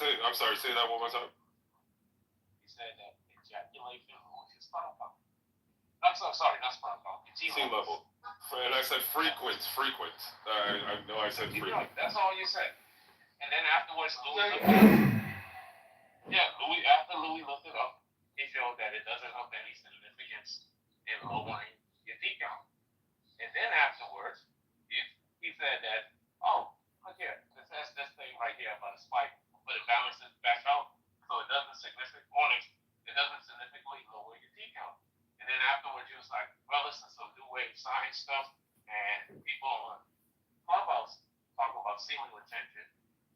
I'm sorry. Say that one more time. He said that ejaculation ruins his sperm count. I'm so sorry, not sperm count. It's T level. And I said frequent. I know I said frequent. That's all you said. And then afterwards, Louis after Louis looked it up, he showed that it doesn't have any significance in lowering your T count. And then afterwards, he said that, oh, look here, this has this thing right here about a spike, but it balances back out, so it doesn't significantly lower your T count. And then afterwards, he was like, well, this is some new wave science stuff, and people on Clubhouse talk about semen retention.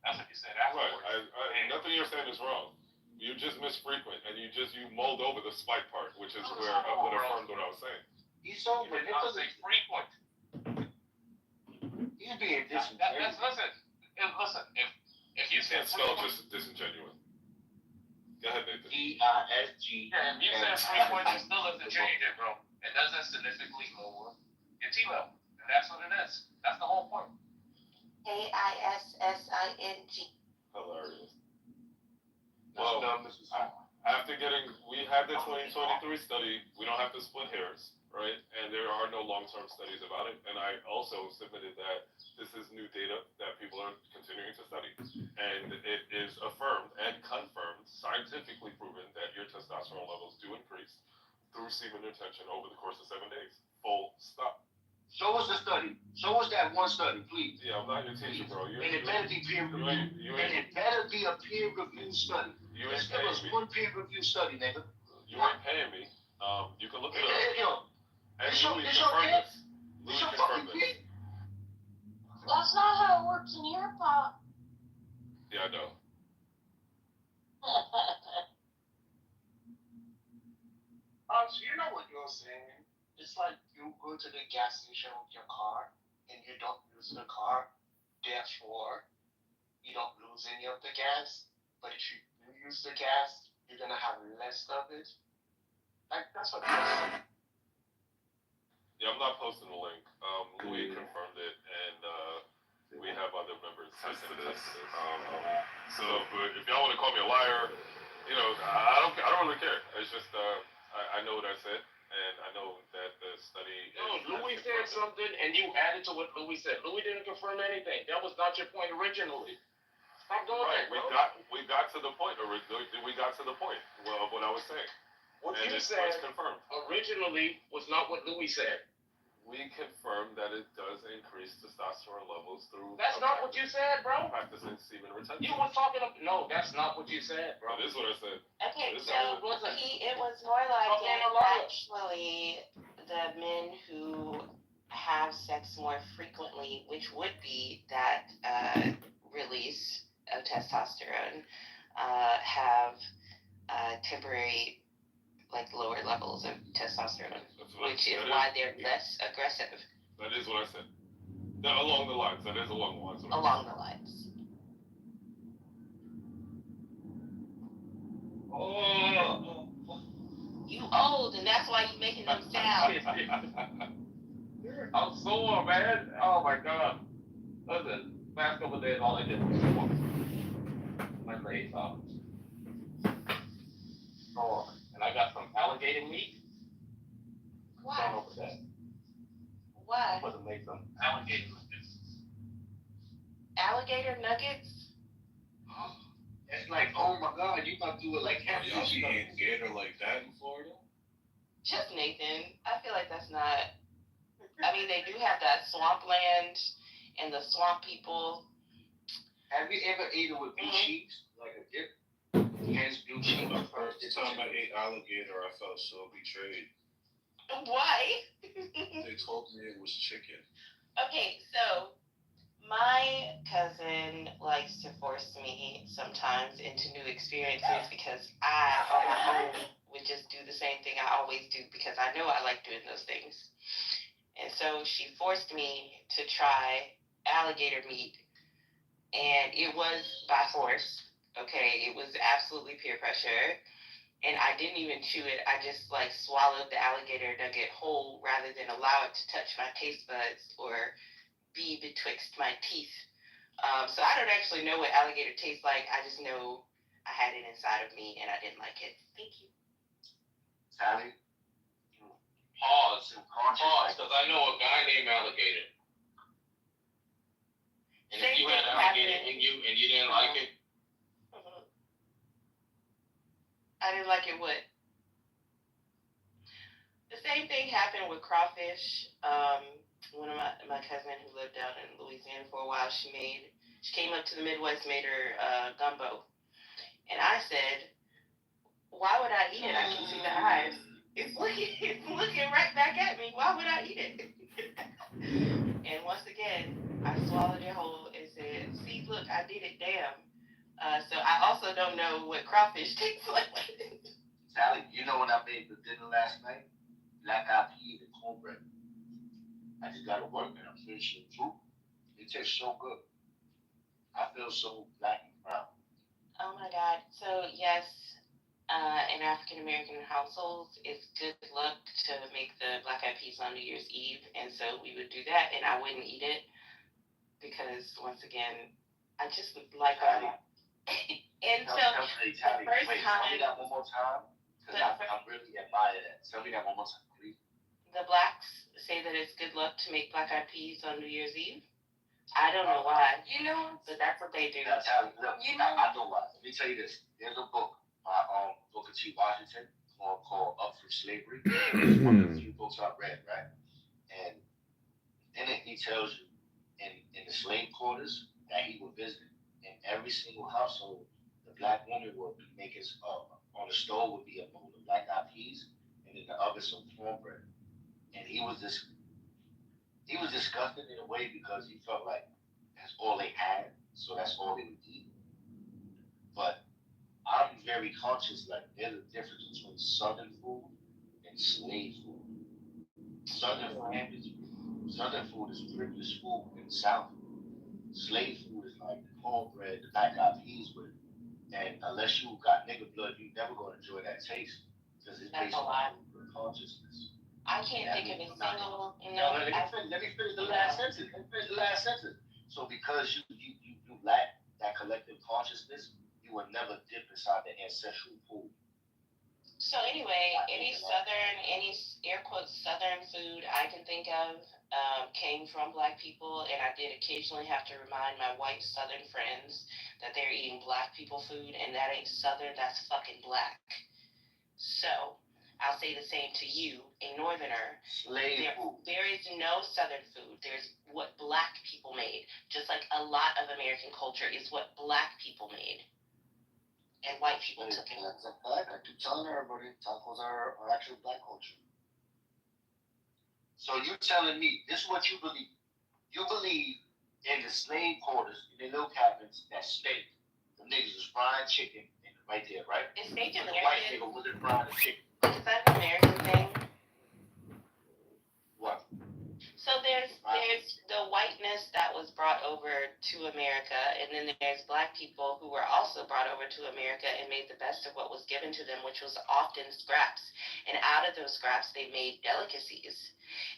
That's what you said afterwards. Right. Nothing you're saying is wrong. You just missed frequent, and you mulled over the spike part, which is where I would have affirmed what I was saying. He's so manipulative. Say frequent. He's being disingenuous. Listen. If you said spell just disingenuous. Go ahead, Nathan. DISG. Yeah, if you said frequent, it still doesn't change it, bro. It doesn't significantly lower your T level, and that's what it is. That's the whole point. AISSING. Hilarious. Well, we had the 2023 study. We don't have to split hairs, right? And there are no long-term studies about it. And I also submitted that this is new data that people are continuing to study. And it is affirmed and confirmed, scientifically proven, that your testosterone levels do increase through semen retention over the course of 7 days. Full stop. Show us the study. Show us that one study, please. Yeah, I'm not your teacher, bro. And it better be peer reviewed. And it better be a peer reviewed study. You ain't paying me. One peer reviewed study, nigga. You ain't paying me. You can look it up. And it's your this. It's your fucking kid. That's not how it works in your pop. Yeah, I know. So you know what you're saying? It's like you go to the gas station with your car and you don't use the car, therefore you don't lose any of the gas. But if you use the gas, you're gonna have less of it. Like that's what you're saying. Yeah, I'm not posting the link. Louis confirmed it, and we have other members testing this. But if y'all want to call me a liar, I don't really care. It's just I know what I said. And I know that the study. No, Louis said something, and you added to what Louis said. Louis didn't confirm anything. That was not your point originally. Stop doing that, bro. We got to the point. We got to the point of what I was saying. What you said confirmed originally was not what Louis said. We confirmed that it does increase testosterone levels through. That's not what you said, bro. Practicing semen retention. You were talking about. No, that's not what you said, bro. That is what I said. Okay, so it was more like actually the men who have sex more frequently, which would be that release of testosterone, have temporary lower levels of testosterone, which is why they're less aggressive. That is what I said. Along the lines. That is along the lines. Along the lines. Oh. You old, and that's why you making them sound. I'm sore, man. Oh my god. Listen, last couple of days, all I did was sore. My face off. Oh. And I got some alligator meat. Why? Don't know for that. Why? I'm supposed to make some alligator nuggets. Alligator nuggets? It's like, oh my god, you about to do it like half y'all be eating gator like that in Florida? Just Nathan. I feel like that's not. I mean, they do have that swampland and the swamp people. Have you ever eaten with blue cheese? Like a dip? Hence blue cheese. The first time I ate alligator, I felt so betrayed. Why? They told me it was chicken. Okay, so my cousin likes to force me sometimes into new experiences because I, on my own, would just do the same thing I always do because I know I like doing those things. And so she forced me to try alligator meat, and it was by force. Okay, it was absolutely peer pressure, and I didn't even chew it. I just swallowed the alligator nugget whole rather than allow it to touch my taste buds or be betwixt my teeth So I don't actually know what alligator tastes like. I just know I had it inside of me and I didn't like it. Thank you. Sally, Pause, Pause, because I know a guy named Alligator. And if you had alligator in you and you didn't like it, I didn't like it what? The same thing happened with crawfish. One of my cousin who lived out in Louisiana for a while, she came up to the Midwest, made her gumbo, and I said, why would I eat it? I can see the eyes. It's looking right back at me. Why would I eat it? And once again, I swallowed it whole and said, see, look, I did it, damn. So I also don't know what crawfish tastes like. Sally, you know what I made for dinner last night? Black-eyed peas and cornbread. I just got to work and I'm finishing the food. It tastes so good. I feel so black and proud. Oh my God. So yes, in African American households, it's good luck to make the black eyed peas on New Year's Eve, and so we would do that, and I wouldn't eat it because once again, I just like Sally, and so Tally, the first wait, time, tell me that one more time. Because I really admire that. Tell me that one more time, please. the blacks say that it's good luck to make black eyed peas on New Year's Eve. I don't know why. You know, but that's what they do. Now, Tally, look, I know why. Let me tell you this. There's a book by Booker T. Washington called Up from Slavery. It's one of the few books I've read, right? And in it, he tells you in the slave quarters that he would visit, in every single household, the black woman would be making on the stove would be a bowl of black-eyed peas, and in the oven some cornbread. And he was disgusted in a way because he felt like that's all they had, so that's all they would eat. But I'm very conscious like there's a difference between Southern food and slave food. Southern food is privileged food in the South. Slave food is like the cornbread, the black-eyed peas with it. And unless you got nigga blood, you never gonna enjoy that taste because it's based on consciousness. I can't think of a single. Let me finish the last sentence. Let me finish the last sentence. So because you lack that collective consciousness, you will never dip inside the ancestral pool. So anyway, any air quotes Southern food I can think of came from black people, and I did occasionally have to remind my white Southern friends that they're eating black people food, and that ain't Southern, that's fucking black. So I'll say the same to you, a Northerner. There is no Southern food. There's what black people made, just like a lot of American culture is what black people made. And white people took it. That's a fact. I keep telling everybody tacos are actually black culture. So you're telling me this is what you believe. You believe in the slave quarters, in the little cabins, that steak. The niggas was frying chicken right there, right? Is steak American? The white nigga wasn't frying the chicken. Is that an American thing? What? So there's the whiteness that was brought over to America, and then there's black people who were also brought over to America and made the best of what was given to them, which was often scraps. And out of those scraps, they made delicacies.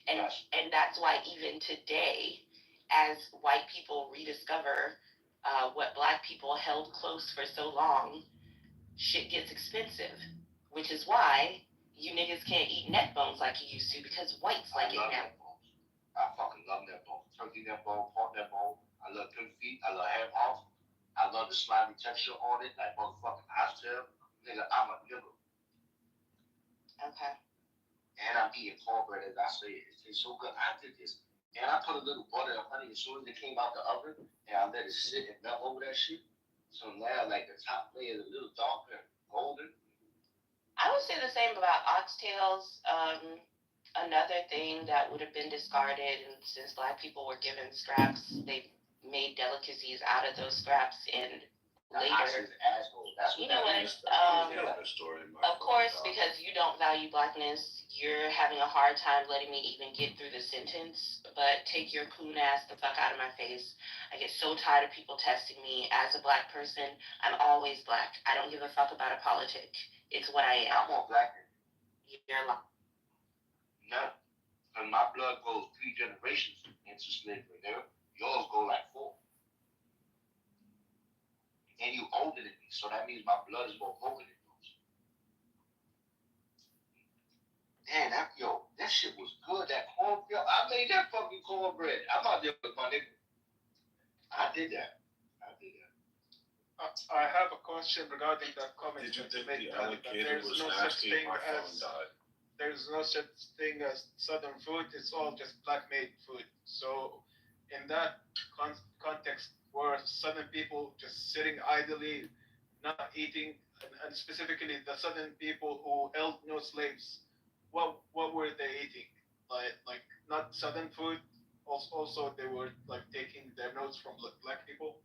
And and that's why even today, as white people rediscover what black people held close for so long, shit gets expensive, which is why you niggas can't eat neck bones like you used to because whites like it now. I fucking love that bone. Turkey neck bone, pork neck bone. I love pig feet. I love ham hock. I love the slimy texture on it, like motherfucking oxtail. Nigga, I'm a nigga. Okay. And I'm eating cornbread as I say it. It tastes so good. I did this. And I put a little butter and honey as soon as it came out the oven, and I let it sit and melt over that shit. So now, like, the top layer is a little darker and golden. I would say the same about oxtails. Another thing that would have been discarded, and since black people were given scraps, they made delicacies out of those scraps, and later, you know what? Of course, because you don't value blackness, you're having a hard time letting me even get through the sentence. But take your coon ass the fuck out of my face. I get so tired of people testing me as a black person. I'm always black. I don't give a fuck about a politic. It's what I am. I'm more black than you're lying. No. And my blood goes 3 generations into slavery. Nigga. Yours go like 4. So that means my blood is more potent than yours. Damn, that shit was good. That cornbread, I made that fucking cornbread. I'm out there with my nigga. I did that. I have a question regarding that comment. Did you think made, the alligator was nasty? My phone died. There's no such thing as Southern food. It's all just black made food. So, in that context, were Southern people just sitting idly, not eating, and specifically the Southern people who held no slaves, what were they eating? Like not Southern food. Also, they were like taking their notes from black people.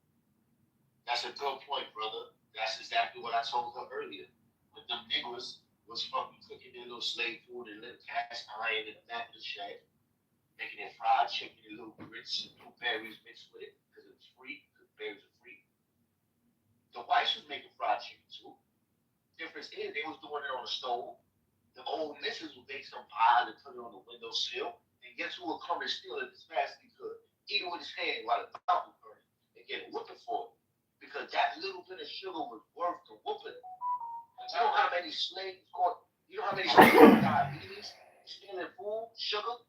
That's a good point, brother. That's exactly what I told her earlier. When them niggas was fucking cooking their little slave food and little cast iron in the back of the shed, making it fried chicken and little grits and blueberries mixed with it, because it was free, because berries are free. The whites was making fried chicken too. Difference is they was doing it on the stove. The old missus would make some pie and put it on the windowsill. And guess who would come and steal it as fast as he could? Eat it with his hand while the pot was burning and get a whooping for it. Because that little bit of sugar was worth the whooping. You know how many slaves caught diabetes stealing food, sugar?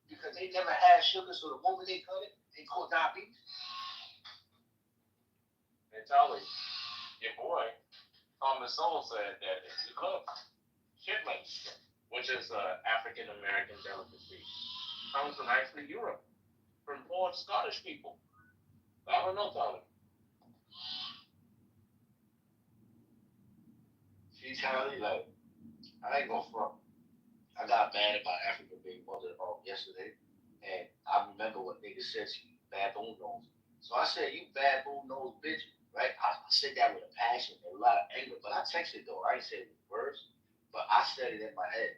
Because they never had sugar, so the moment they cut it, they caught diabetes. And Charlie, your boy, Thomas Sowell said that it's because chitlins, which is an African American delicacy, comes from actually Europe, from poor Scottish people. I don't know, Charlie. See, Charlie, like, I ain't gonna front. I got mad at my African baby mother yesterday, and I remember what niggas said to you, baboon nose. So I said, you baboon nose bitch, right? I said that with a passion and a lot of anger, but I texted though. I ain't said it with words, but I said it in my head.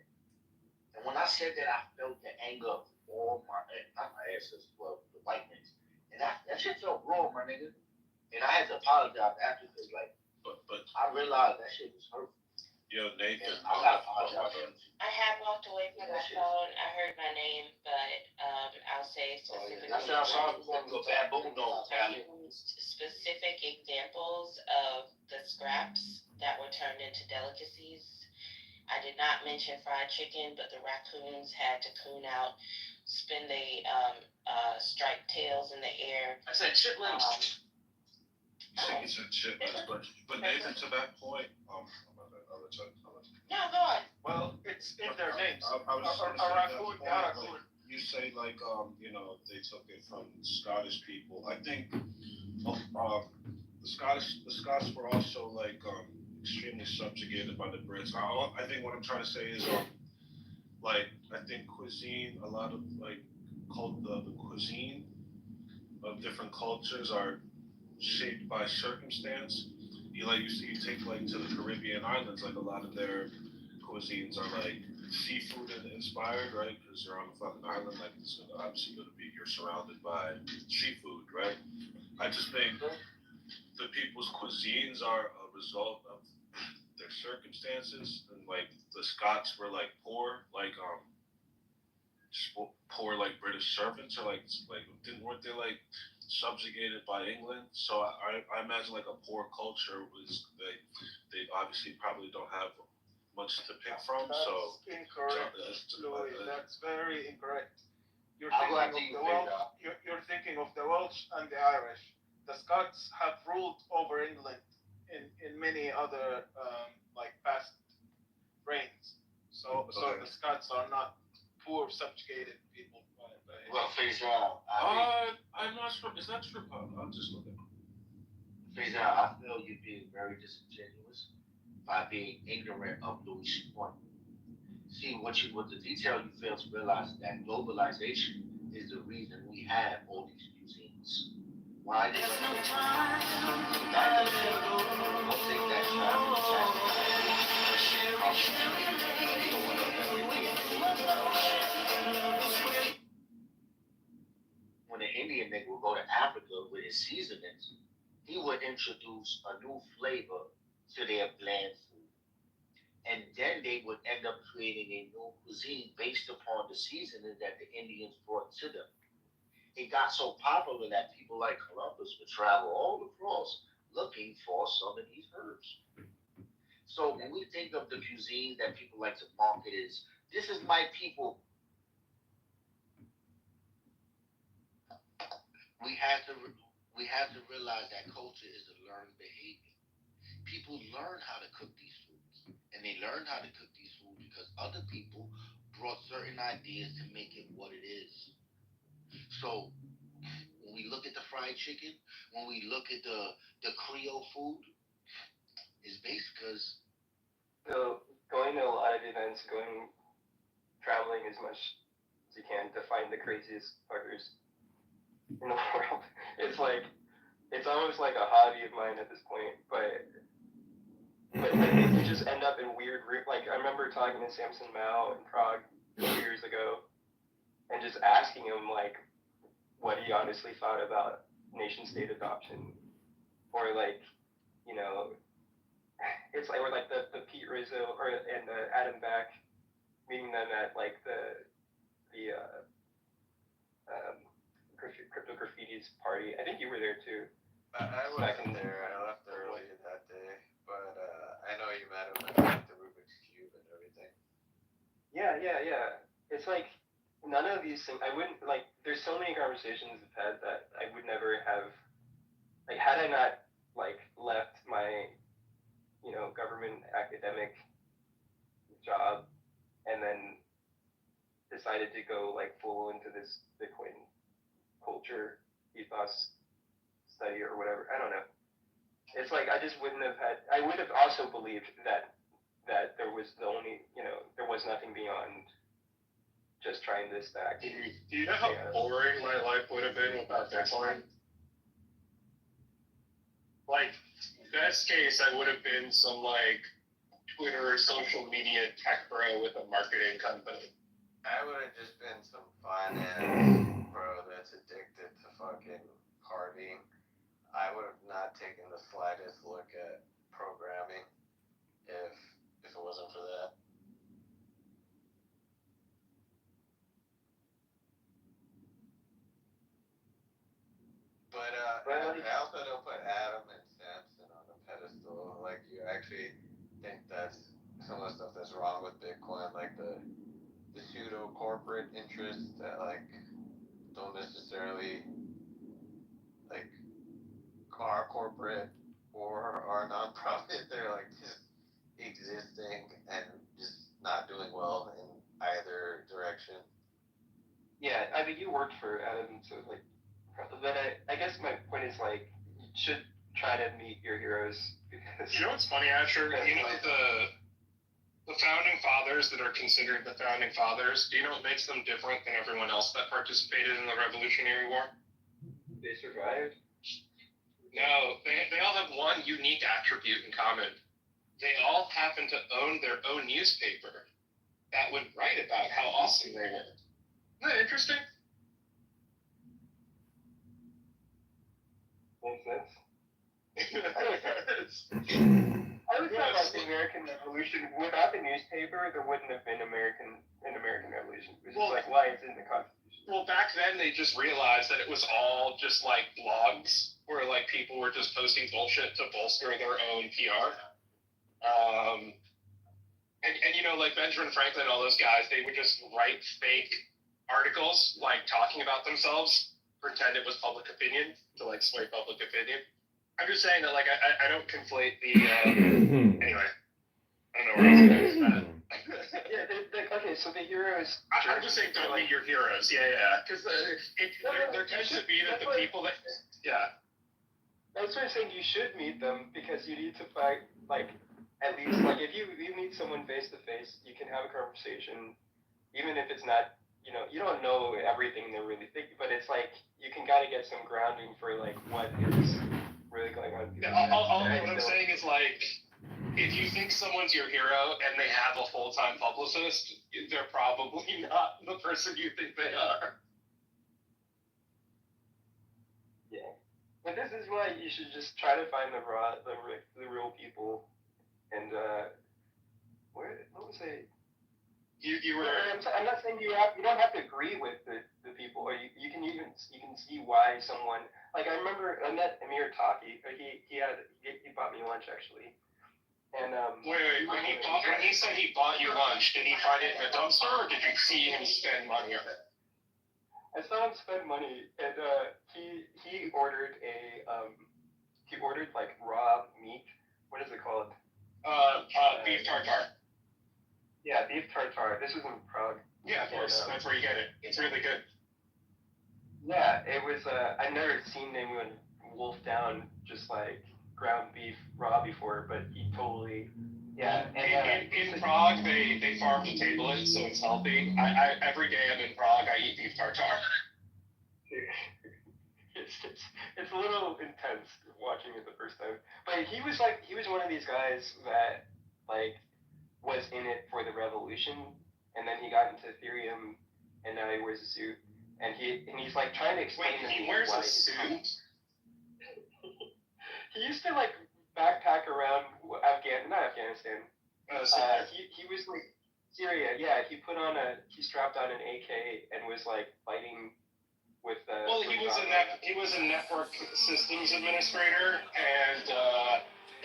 And when I said that, I felt the anger of all not my ancestors, well, the white men. And that shit felt wrong, my nigga. And I had to apologize after because, like, But I realized that shit was hurtful. yo, Nathan, I gotta apologize. I had walked away from my phone. I heard my name, but I'll say specifically. That's how sorry for the baboon nose, Callie. Specific examples of the scraps that were turned into delicacies. I did not mention fried chicken, but the raccoons had to coon out, spin the striped tails in the air. I said chitlins. you said chitlins, but Nathan, to that point, I'll let you. No, go on. Well, it's in their names. I was just gonna say A that raccoon, point, yeah, like, raccoon. you say like they took it from Scottish people. I think the Scots were also like extremely subjugated by the Brits. I think what I'm trying to say is like I think cuisine, a lot of like the cuisine of different cultures are shaped by circumstance. You take like to the Caribbean islands, like a lot of their cuisines are like seafood inspired, right? Because you're on a fucking island, like it's obviously gonna be you're surrounded by seafood, right? I just think the people's cuisines are a result of their circumstances, and like the Scots were like poor, like poor like British servants, or weren't they like subjugated by England? So I imagine like a poor culture was they obviously probably don't have much to pick from. That's So incorrect, Louis. That's very incorrect. You're thinking of the Welsh and the Irish. The Scots have ruled over England in many other like past reigns. So the Scots are not poor subjugated people. Well, Faisal, I'm not sure. Is that true? I'll just look at it. Faisal, I feel you're being very disingenuous by being ignorant of Louis' point. See, what the detail you fail to realize is that globalization is the reason we have all these museums. Why they don't take that when an Indian nigga would go to Africa with his seasonings, he would introduce a new flavor to their bland food. And then they would end up creating a new cuisine based upon the seasoning that the Indians brought to them. It got so popular that people like Columbus would travel all across looking for some of these herbs. So when we think of the cuisine that people like to market is, this is my people. We have to realize that culture is a learned behavior. People learn how to cook these foods, and they learn how to cook these foods because other people brought certain ideas to make it what it is. So when we look at the fried chicken, when we look at the Creole food, it's based because So going to a lot of events, traveling as much as you can to find the craziest fuckers in the world. It's almost like a hobby of mine at this point. But you just end up in weird like I remember talking to Samson Mao in Prague a few years ago, and just asking him like what he honestly thought about nation state adoption, or like, you know, it's like, or like the Pete Rizzo and Adam Back, meeting them at like the crypto graffiti's party. I think you were there too. I wasn't there. I left early that day, but I know you met him at the Rubik's Cube and everything. Yeah. It's like none of these things. I wouldn't like. There's so many conversations I've had that I would never have. Like, had I not like left my, you know, government academic job and then decided to go like full into this Bitcoin culture ethos study or whatever. I don't know. It's like I just wouldn't have had. I would have also believed that there was there was nothing beyond just trying to stack. Do you know how boring my life would have been without Bitcoin? Like, best case, I would have been some like Twitter or social media tech bro with a marketing company. I would have just been some finance bro that's addicted to fucking partying. I would have not taken the slightest look at programming if it wasn't for that. But I also don't put Adam and Samson on a pedestal. Like, you actually think that's some of the stuff that's wrong with Bitcoin, like the pseudo corporate interests that like don't necessarily like are corporate or are nonprofit. They're like just existing and just not doing well in either direction. Yeah, I mean, you worked for Adam, so like, but I guess my point is like, you should try to meet your heroes because. You know what's funny, Asher? You know the founding fathers that are considered the founding fathers. Do you know what makes them different than everyone else that participated in the Revolutionary War? They survived. No, they all have one unique attribute in common. They all happen to own their own newspaper that would write about how awesome they were. Isn't that interesting? Makes sense. I would say like the American Revolution, without the newspaper, there wouldn't have been an American Revolution. Which is like why it's in the Constitution. Well, back then they just realized that it was all just like blogs where like people were just posting bullshit to bolster their own PR. And you know, like Benjamin Franklin, all those guys, they would just write fake articles like talking about themselves, pretend it was public opinion to like sway public opinion. I'm just saying that like I don't conflate the anyway. I don't know where I was going with that. Yeah, okay, so the heroes. I'm just saying don't meet your heroes. Yeah. Because there tends to be that the people that That's what I'm saying. You should meet them because you need to fight. Like, at least like if you meet someone face to face, you can have a conversation, even if it's not. You know, you don't know everything they're really thinking, but it's like you can gotta get some grounding for like what is really going on. All what I'm saying is like, if you think someone's your hero and they have a full-time publicist, they're probably not the person you think they are. Yeah, but this is why you should just try to find the real people. And what was I? You were. I'm not saying you don't have to agree with the people, or you can see why someone, like, I remember I met Amir Taki. He bought me lunch actually, and Wait, when he said he bought you lunch, did he find it in a dumpster, or did you see him spend money on it? I saw him spend money, and he ordered like raw meat. What is it called? Beef tartare. Yeah, beef tartare. This was in Prague. Yeah, of course. That's where you get it. It's really good. Yeah, it was. I've never seen anyone wolf down just like ground beef raw before, but he totally. Yeah, and in Prague, they farm to table it, so it's healthy. I every day I'm in Prague, I eat beef tartare. It's a little intense watching it the first time, but he was one of these guys that like was in it for the revolution, and then he got into Ethereum, and now he wears a suit, and he's like trying to explain. Wait, he wears a suit? He used to like backpack around not Afghanistan. He was like Syria. Yeah, he strapped on an AK and was like fighting with. Well, he was a network systems administrator, and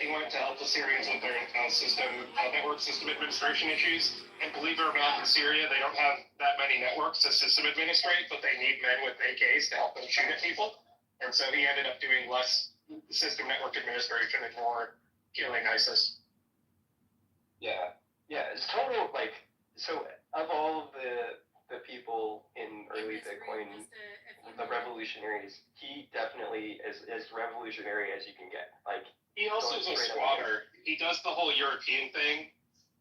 he went to help the Syrians with their network system administration issues. And believe it or not, in Syria they don't have that many networks to system administrate, but they need men with AKs to help them shoot at people. And so he ended up doing less system network administration and more killing ISIS. Yeah, it's total like so. Of all the people in early Bitcoin, the revolutionaries, he definitely is as revolutionary as you can get. Like he also is a squatter. He does the whole European thing,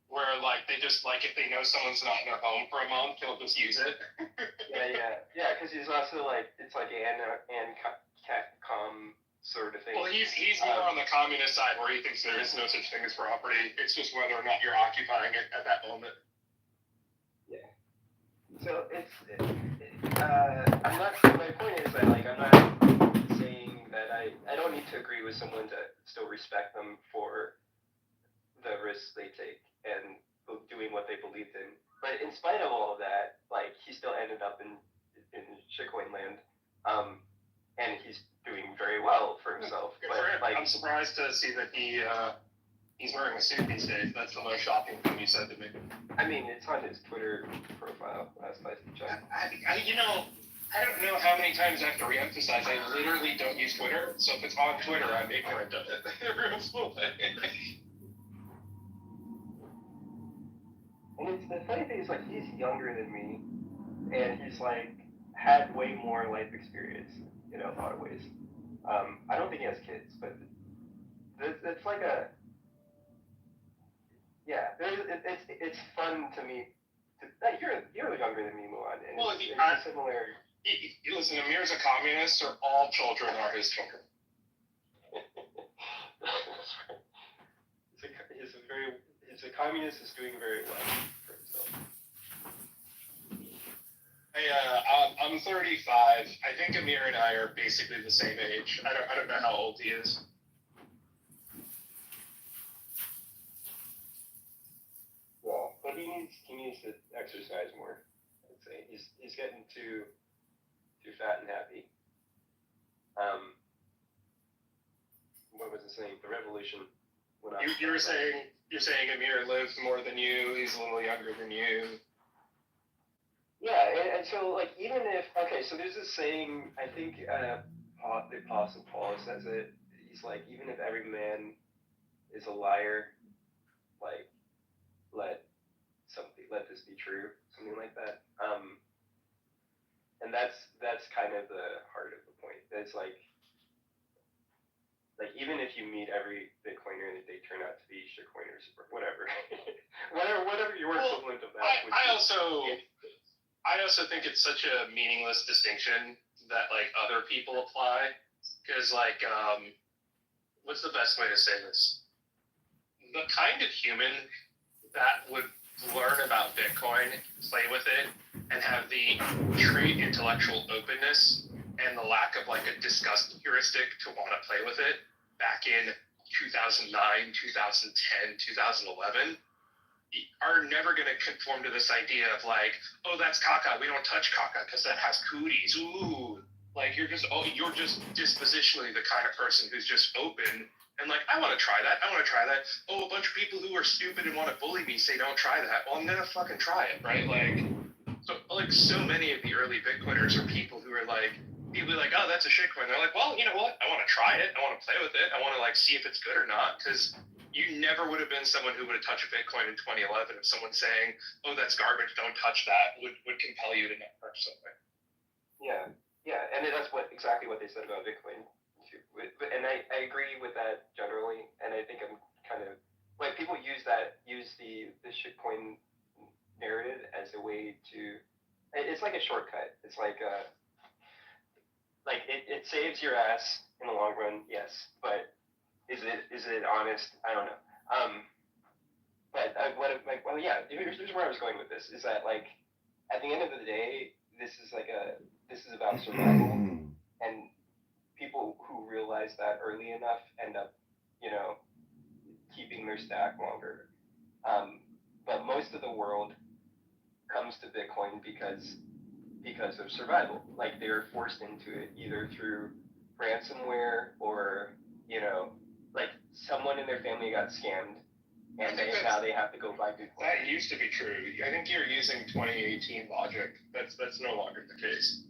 where like they just like if they know someone's not in their home for a month, they'll just use it. yeah. Because he's also like it's like com sort of thing. Well, he's more on the communist side, where he thinks there is no such thing as property. It's just whether or not you're occupying it at that moment. Yeah. So I'm not. My point is that like I'm not saying that I don't need to agree with someone to still respect them for the risks they take and doing what they believed in. But in spite of all of that, like he still ended up in shitcoin land, and he's doing very well for himself. Good for him. Like, I'm surprised to see that he's wearing a suit these days. That's the most shocking thing you said to me. I mean, it's on his Twitter profile. Last I checked. I don't know how many times I have to reemphasize. I literally don't use Twitter, so if it's on Twitter, I'm ignorant of it. Everyone's fooling. And the funny thing is, like, he's younger than me, and he's like had way more life experience in a lot of ways. I don't think he has kids, but it's like it's fun to me. You're younger than me, Mulan, and well, it's similar. Listen, Amir's a communist, so all children are his children. That's right. He's a communist is doing very well for himself. Hey, I'm 35. I think Amir and I are basically the same age. I don't know how old he is. Well, but he needs to exercise more. I'd say he's getting too fat and happy. What was it saying? The revolution. You're saying Amir lives more than you. He's a little younger than you. Yeah, and so like even if so there's this saying. I think the Apostle Paul says it. He's like, even if every man is a liar, like let this be true, something like that. And that's kind of the heart of the point. It's like even if you meet every Bitcoiner and they turn out to be shitcoiners or whatever, whatever your equivalent of that. I also think it's such a meaningless distinction that like other people apply, because like what's the best way to say this? The kind of human that would learn about Bitcoin, play with it, and have the true intellectual openness and the lack of like a disgust heuristic to want to play with it back in 2009, 2010, 2011 are never going to conform to this idea of like, oh, that's caca. We don't touch caca because that has cooties. Ooh, like you're just dispositionally the kind of person who's just open and like, I want to try that. I want to try that. Oh, a bunch of people who are stupid and want to bully me say don't try that. Well, I'm gonna fucking try it, right? So many of the early Bitcoiners are people who are like, people are like, oh, that's a shitcoin. They're like, well, you know what? I want to try it. I want to play with it. I want to like see if it's good or not. Because you never would have been someone who would have touched a Bitcoin in 2011 if someone saying, oh, that's garbage, don't touch that, would compel you to not purchase something. Yeah, and that's exactly what they said about Bitcoin. And I agree with that generally, and I think I'm kind of like people use the shitcoin narrative as a way to, it's like a shortcut. It's like it saves your ass in the long run, yes, but is it honest? I don't know. But here's where I was going with this is that like at the end of the day, this is about survival, and people who realize that early enough end up, keeping their stack longer. But most of the world comes to Bitcoin because of survival. Like they're forced into it either through ransomware or, like someone in their family got scammed and now they have to go buy Bitcoin. That used to be true. I think you're using 2018 logic. That's no longer the case.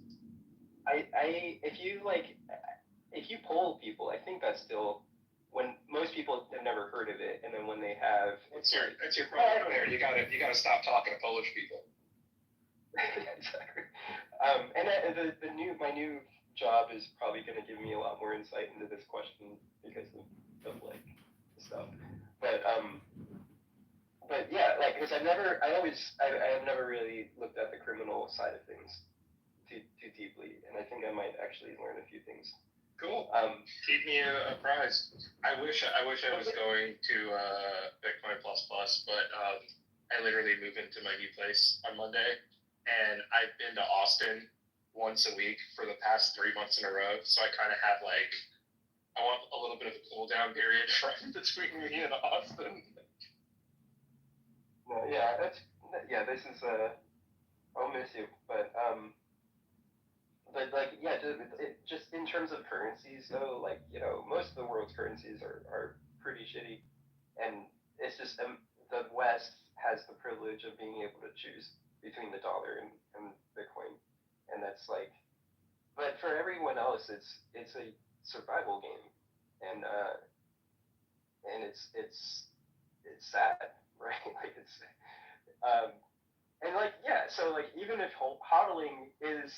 If you poll people, I think that's still, when most people have never heard of it, and then when they have, that's your problem there. You gotta stop talking to Polish people. Exactly. My new job is probably going to give me a lot more insight into this question because of like stuff. But yeah, like because I have never really looked at the criminal side of things too deeply, and I think I might actually learn a few things. Cool. Keep me apprised. I wish I was going to Bitcoin Plus, but I literally moved into my new place on Monday, and I've been to Austin once a week for the past 3 months in a row. So I kind of have like, I want a little bit of a cool down period right between me and Austin. This is I'll miss you, but like yeah, just in terms of currencies though, like most of the world's currencies are pretty shitty, and it's just the West has the privilege of being able to choose between the dollar and Bitcoin, and that's like, but for everyone else, it's a survival game, and it's sad, right? Like it's and like yeah, so like even if hodling is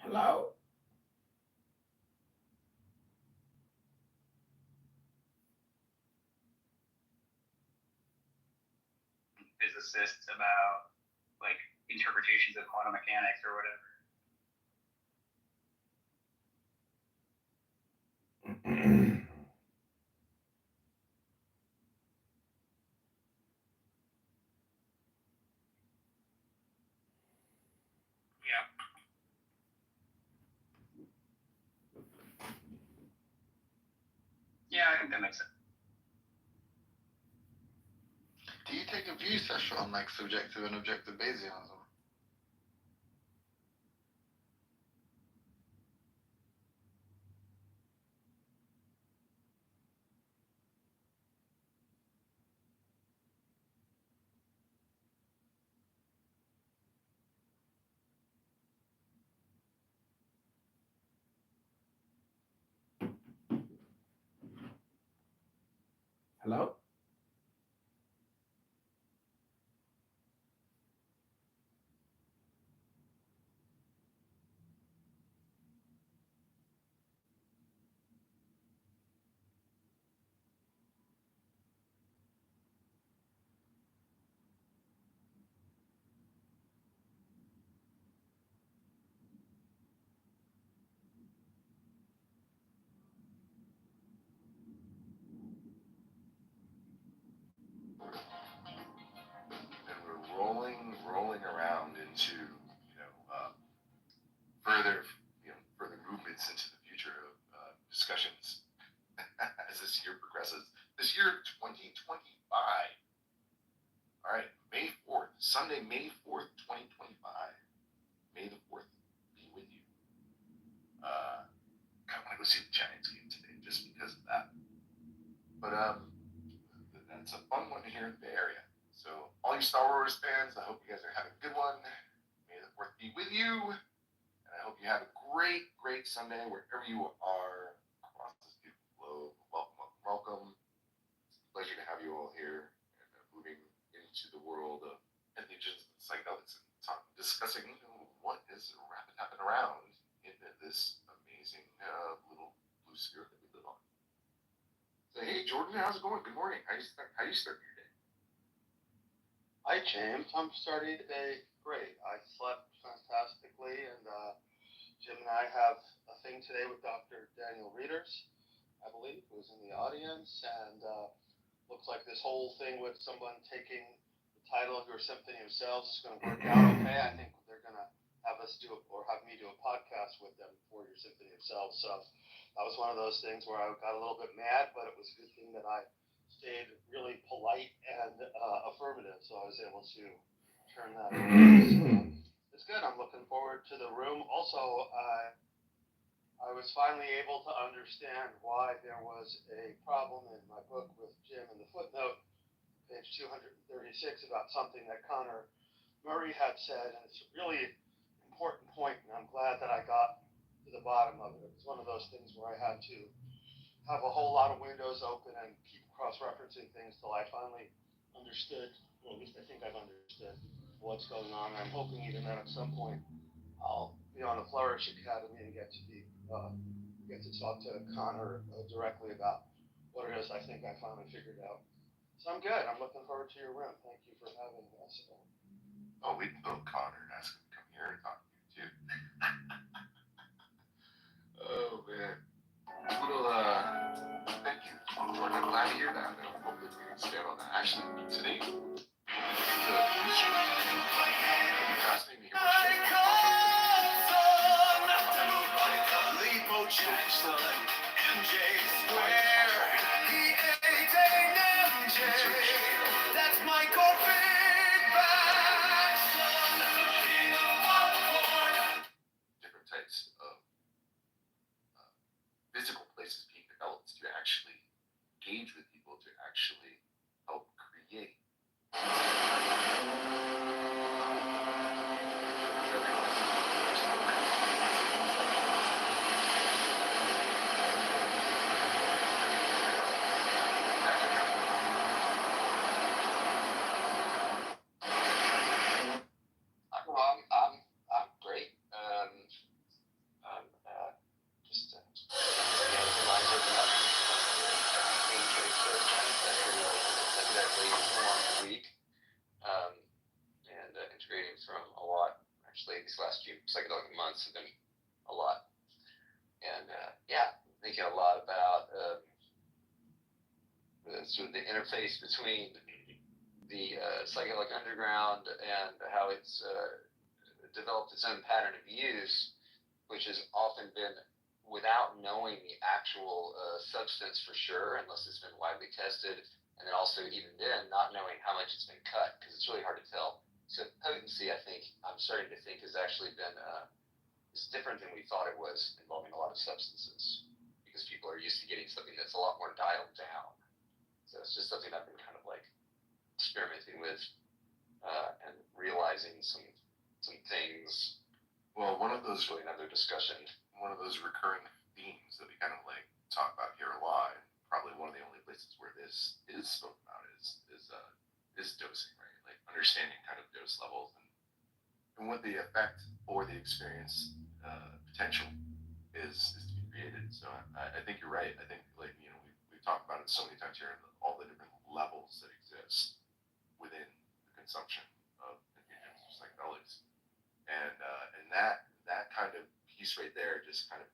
Hello? Physicists about like interpretations of quantum mechanics or whatever. Yeah, I think that makes sense. Do you take a view session on like subjective and objective Bayesianism? Hello? discussions as this year progresses. This year, 2025. All right, May 4th, Sunday, May 4th, 2025. May the 4th be with you. I want to go see the Giants game today just because of that. But that's a fun one to hear in the Bay Area. So all you Star Wars fans, I hope you guys are having a good one. May the 4th be with you. And I hope you have a great, great Sunday wherever you are across this beautiful globe. Welcome, welcome, welcome. It's a pleasure to have you all here and moving into the world of entheogens and psychedelics and discussing what is happening around in this amazing little blue sphere that we live on. So hey Jordan, how's it going? Good morning. How you start your day? Hi James, I'm starting today great. I slept fantastically, and Jim and I have a thing today with Dr. Daniel Reeders, I believe, who's in the audience, and looks like this whole thing with someone taking the title of your Symphony of Cells is going to work out okay. I think they're going to have us do it, or have me do a podcast with them for your Symphony of Cells. So that was one of those things where I got a little bit mad, but it was a good thing that I stayed really polite and affirmative, so I was able to turn that around. It's good. I'm looking forward to the room. Also, I was finally able to understand why there was a problem in my book with Jim in the footnote, page 236, about something that Connor Murray had said, and it's a really important point, and I'm glad that I got to the bottom of it. It was one of those things where I had to have a whole lot of windows open and keep cross-referencing things till I finally understood, or at least I think I've understood what's going on. I'm hoping even that at some point I'll be on the Flourish Academy and get to talk to Connor directly about what it is I think I finally figured out. So I'm good. I'm looking forward to your room. Thank you for having us. Oh, we can go to Connor and ask him to come here and talk to you too. Oh man. Well, thank you, Jordan. I'm glad to hear that. And hopefully we can expand on that. Actually, today, fascinating to hear what you're Jackson, MJ Square, he ate an MJ, that's my big bad son, king of popcorn. Different types of physical places being developed to actually engage with people, to actually help create. I'm great. I'm just reminder about MJ search. I do that once a week, and integrating from a lot. Actually, these last few psychedelic months have been a lot, and thinking a lot about sort of the interface between the psychedelic underground and how it's developed its own pattern of use, which has often been without knowing the actual substance for sure, unless it's been widely tested, and then also even then not knowing how much it's been cut, because it's really hard to tell. So potency, I think, I'm starting to think, has actually been is different than we thought it was, involving a lot of substances, because people are used to getting something that's a lot more dialed down. So it's just something I've been kind of like experimenting with and realizing some things. Well, one of those really another discussion. One of those recurring themes that we kind of like talk about here a lot, and probably one of the only places where this is spoken about is dosing, right? Like understanding kind of dose levels and what the effect or the experience potential is to be created. So I think you're right. I think we've talked about it so many times here, all the different levels that exist within the consumption of entheogens or psychedelics, and that kind of piece right there, just kind of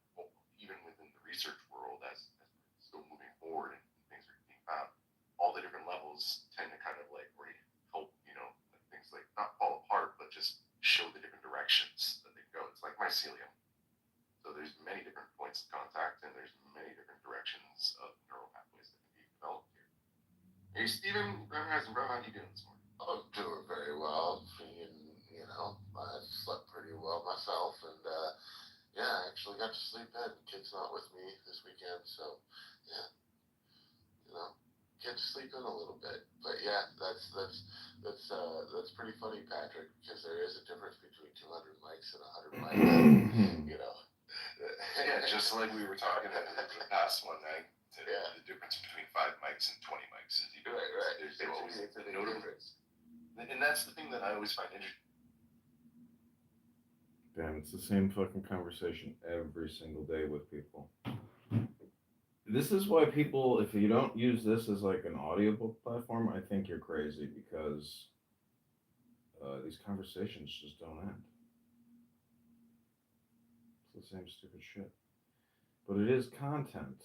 even within the research world as we're still moving forward and things are being found, all the different levels tend to kind of like really help things like not fall apart, but just show the different directions that they go. It's like mycelium. So there's many different points of contact, and there's many different Hey, Steven, Reverend Heisenberg, how you doing this morning? I'm doing very well. I slept pretty well myself, and yeah, I actually got to sleep in. Kid's not with me this weekend, so yeah, get to sleep in a little bit. But yeah, that's pretty funny, Patrick, because there is a difference between 200 mics and 100 mics. Yeah, just like we were talking about the past one night. The difference between 5 mics and 20 mics is even right. There's always a big difference. And that's the thing that I always find interesting. Damn, it's the same fucking conversation every single day with people. This is why people, if you don't use this as like an audiobook platform, I think you're crazy, because these conversations just don't end. It's the same stupid shit. But it is content.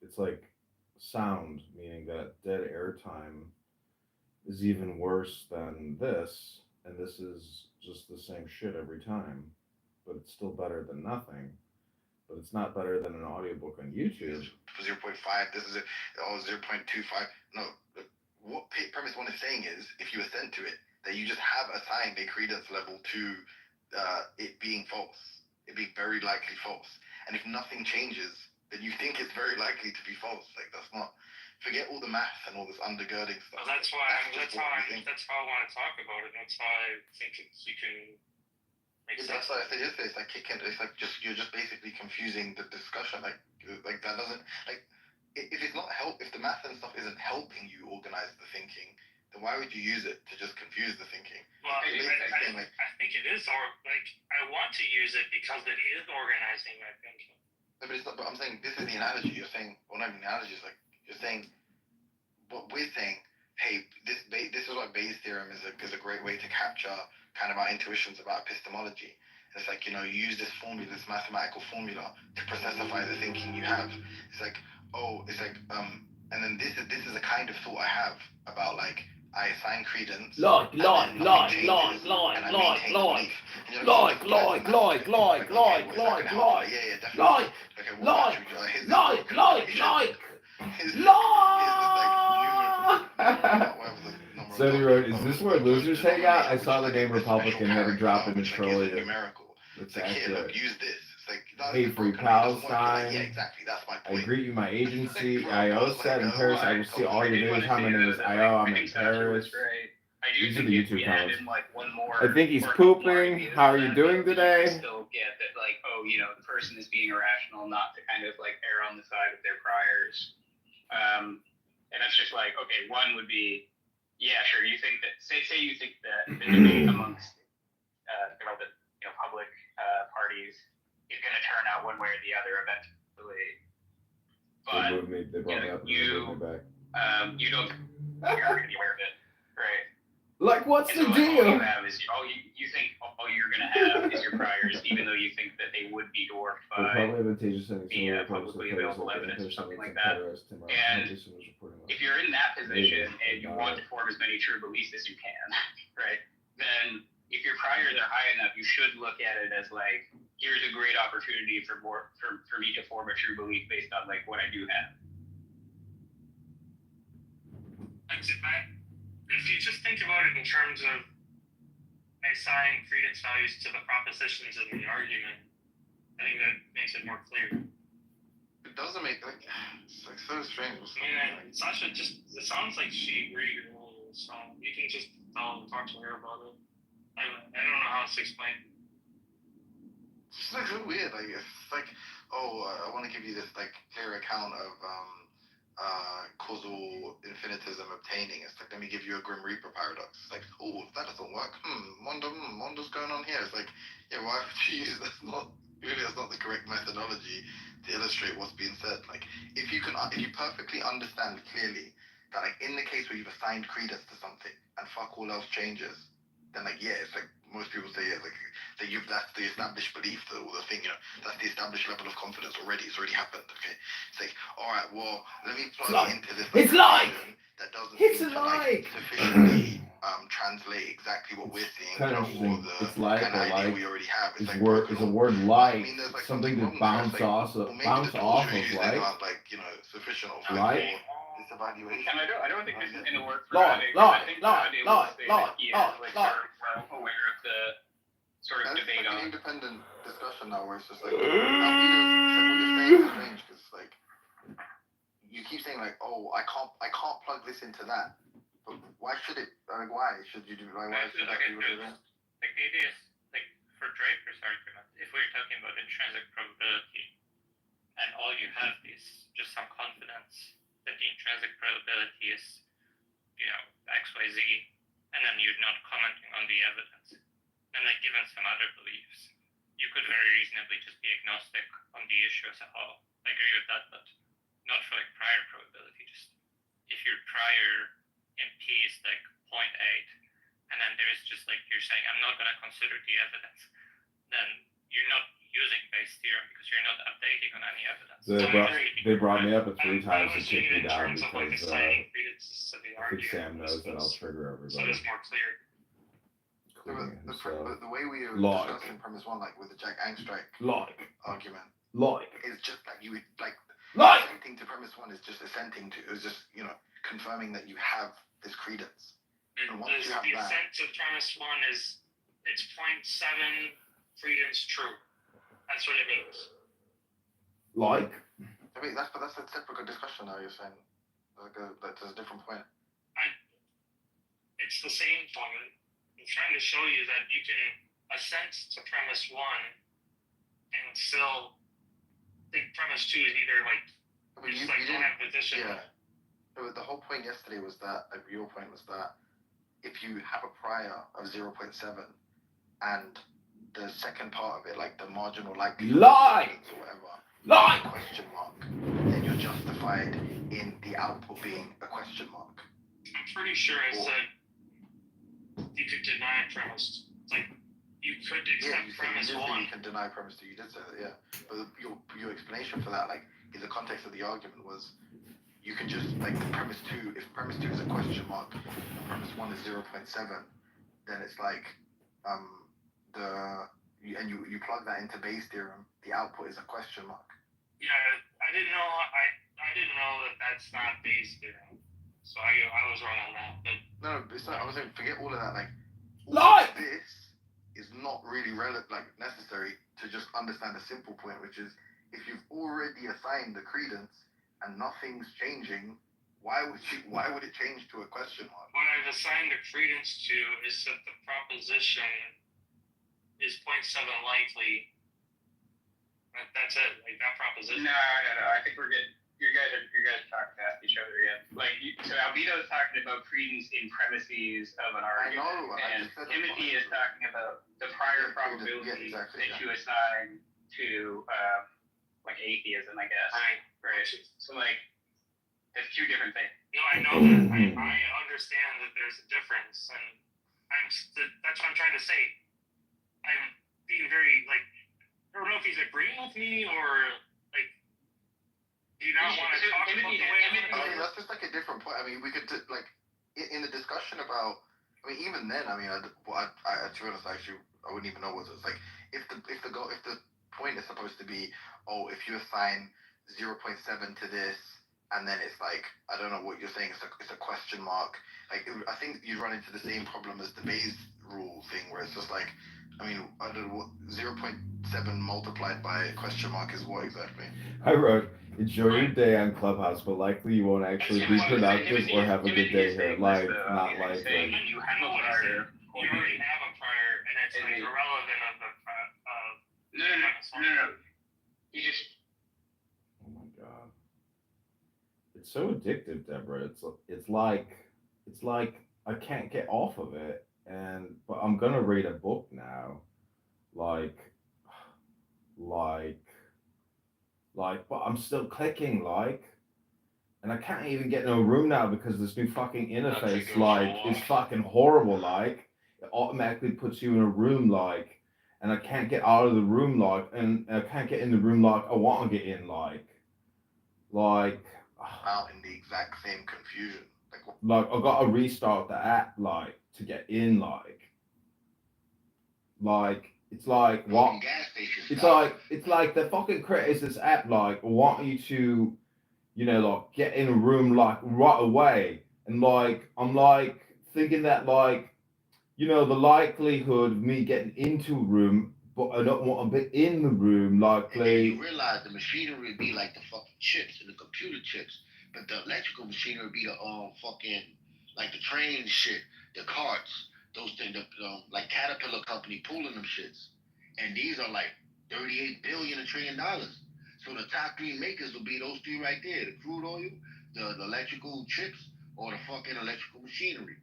It's like sound, meaning that dead airtime is even worse than this, and this is just the same shit every time, but it's still better than nothing. But it's not better than an audiobook on YouTube. 0.5, this is 0.25. No, what premise one is saying is, if you assent to it, that you just have assigned a credence level to it being false, it being very likely false. And if nothing changes, then you think it's very likely to be false. Like, that's not, forget all the math and all this undergirding stuff. Well, that's how I want to talk about it. That's how I think you can make sense. That's why I say it's like you're just basically confusing the discussion. Like that doesn't, like, if it's not if the math and stuff isn't helping you organize the thinking, then why would you use it to just confuse the thinking? Well, I think it is, or like, I want to use it because it is organizing my thinking. No, but it's not. But I'm saying this is the analogy. You're saying, well, not even the analogy. It's like you're saying what we're saying. Hey, this is why Bayes' theorem is a great way to capture kind of our intuitions about epistemology. It's like, you use this formula, this mathematical formula, to processify the thinking you have. It's like, and then this is a kind of thought I have about, like, I assign credence. Like. So he wrote, is this where losers hang out? I saw the name Republican never drop in the trolley. That's accurate. Use this. Hey, free Palestine. Yeah, exactly. That's my point. I greet you, my agency. IO said in Paris. I will see all your videos. Hi, my name is IO. I'm in Paris. These are the YouTube comments. I think he's pooping. How are you doing today? Still get that, like, the person is being irrational, not to kind of like err on the side of their priors. And that's just like, okay, one would be, yeah, sure. You think that, say you think that the debate amongst the public parties is going to turn out one way or the other eventually. But they brought me up and you moved me back. You don't, you're going to be aware of it, right? Like, what's the deal? All you have is, you think all you're going to have is your priors, even though you think that they would be dwarfed by the publicly available evidence or something like that. And if you're in that position and you want to form as many true beliefs as you can, right, then if your priors are high enough, you should look at it as like, here's a great opportunity for me to form a true belief based on like what I do have. If you just think about it in terms of assigning credence values to the propositions in the argument, I think that makes it more clear. It doesn't make, like, it's like so strange. I mean, Sasha it sounds like she agreed earlier, so you can just talk to her about it. I don't know how else to explain. It's like so weird. Like, it's like, I want to give you this like clear account of causal infinitism obtaining. It's like, let me give you a Grim Reaper paradox. It's like, that doesn't work. What's going on here? It's like, yeah, why would you use that's not the correct methodology to illustrate what's being said. Like, if you perfectly understand clearly that, like, in the case where you've assigned credence to something and fuck all else changes, then, like, yeah, it's like most people say, yeah, like, that's the established belief, or the thing, that's the established level of confidence already. It's already happened, okay? It's like, all right, well, let me plug it into this. It's like that doesn't seem to, like, sufficiently translate exactly what we're seeing, kind of or the it's like, kind of idea we already have. It's like is a word like, like something to bounce off of, like, like, sufficient or like, evaluation. And I don't think this is going to work for Lie, Ade. lie, I think lie, Ade lie, will say lie, that he is lie, like lie. sort of well aware of the sort of It's debate like an on. independent discussion now, where it's just like, now Peter, like what you're saying is strange because like you keep saying like, oh, I can't plug this into that, but why should it? Like, why should you do? Like, why should that be what you're doing? Like the idea is, like for Draper's argument, if we're talking about intrinsic probability, and all you have is just some confidence that the intrinsic probability is, you know, X, Y, Z, and then you're not commenting on the evidence, and like given some other beliefs, you could very reasonably just be agnostic on the issue as a whole. I agree with that, but not for like prior probability. Just if your prior MP is like 0.8, and then there is just like you're saying, I'm not going to consider the evidence, then you're not using Bayes' theorem because you're not updating on any evidence. They brought me up at 3 times I to was kick thinking me in down terms of like because assigning credences to the I think argument. Sam knows that I'll trigger So everybody. it's more clear. Including But the way we were Like. discussing premise one, like with the Jack Angstrike argument, Like. it's just that you would like Like. assenting to premise one is just assenting to, is just, you know, confirming that you have this credence. And once you have The that, assent to premise one is it's 0.7 credence true. That's what it means. Like. I mean, that's a separate discussion now. You're saying that's a different point. It's the same point. I'm trying to show you that you can assent to premise one and still think premise two is either like you don't have position. Yeah. But the whole point yesterday was that, like, your point was that if you have a prior of 0.7 and the second part of it, like the marginal likelihood or whatever, question mark, then you're justified in the output being a question mark. I'm pretty sure I said you could deny premise. Like you could accept premise one. You can deny premise two. You did say that, yeah. But your explanation for that, like, in the context of the argument was, you can just, like, premise two. If premise two is a question mark, and premise one is 0.7, then it's like you plug that into Bayes' theorem. The output is a question mark. Yeah, I didn't know. I didn't know that that's not Bayes' theorem. So I was wrong on that. But no, it's not. I was saying, forget all of that. Like, this is not really necessary to just understand a simple point, which is if you've already assigned the credence and nothing's changing, why would it change to a question mark? What I've assigned the credence to is that the proposition is 0.7 likely. That's it. Like that proposition. No. I think we're good. You guys are talking past each other again. Like, so Albedo is talking about credence in premises of an argument, and Timothy is talking about the prior probability that you assign to like atheism, I guess. Right. So like, it's two different things. No, I know that. I understand that there's a difference, and that's what I'm trying to say. I'm being very like, I don't know if he's agreeing with me or like. Do you not want to talk about the way that's just like a different point. I mean, we could like in the discussion about. I mean, even then, I mean, to be honest, actually, I wouldn't even know what it's like. If the point is supposed to be, oh, if you assign 0.7 to this, and then it's like, I don't know what you're saying. It's a question mark. Like, I think you run into the same problem as the Bayes rule thing, where it's just like, I mean, I don't know what 0.7 multiplied by a question mark is what exactly. I wrote, enjoy your day on Clubhouse, but likely you won't actually be productive or have a good day here. Like, not likely. You already have a prior, and it's like irrelevant of the No. You just. Oh my god. It's so addictive, Deborah. It's like I can't get off of it, but I'm gonna read a book now, but I'm still clicking and I can't even get in a room now because this new fucking interface is fucking horrible. It automatically puts you in a room and I can't get out of the room and I can't get in the room I want to get in out in the exact same confusion. I gotta restart the app to get in it's like what it's like the fucking creators this app want you to you know, like get in a room like right away, and like I'm like thinking that like you know the likelihood of me getting into a room, but I don't want to be in the room And then you likely. realize the machinery would be like the fucking chips and the computer chips, but the electrical machinery would be the fucking like the train shit, the carts, those things, like Caterpillar company pulling them shits, and these are like 38 billion $1 trillion. So the top three makers will be those three right there: the crude oil, the electrical chips, or the fucking electrical machinery.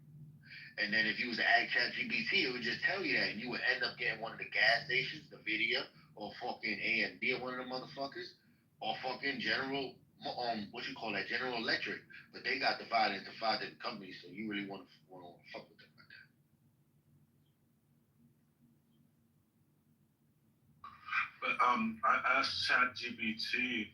And then if you was to add ChatGPT, it would just tell you that, and you would end up getting one of the gas stations, the video, or fucking A&D or one of the motherfuckers, or fucking General, what you call that, General Electric. But they got divided into 5 different companies, so you really want to fuck with them like that. But I asked ChatGPT.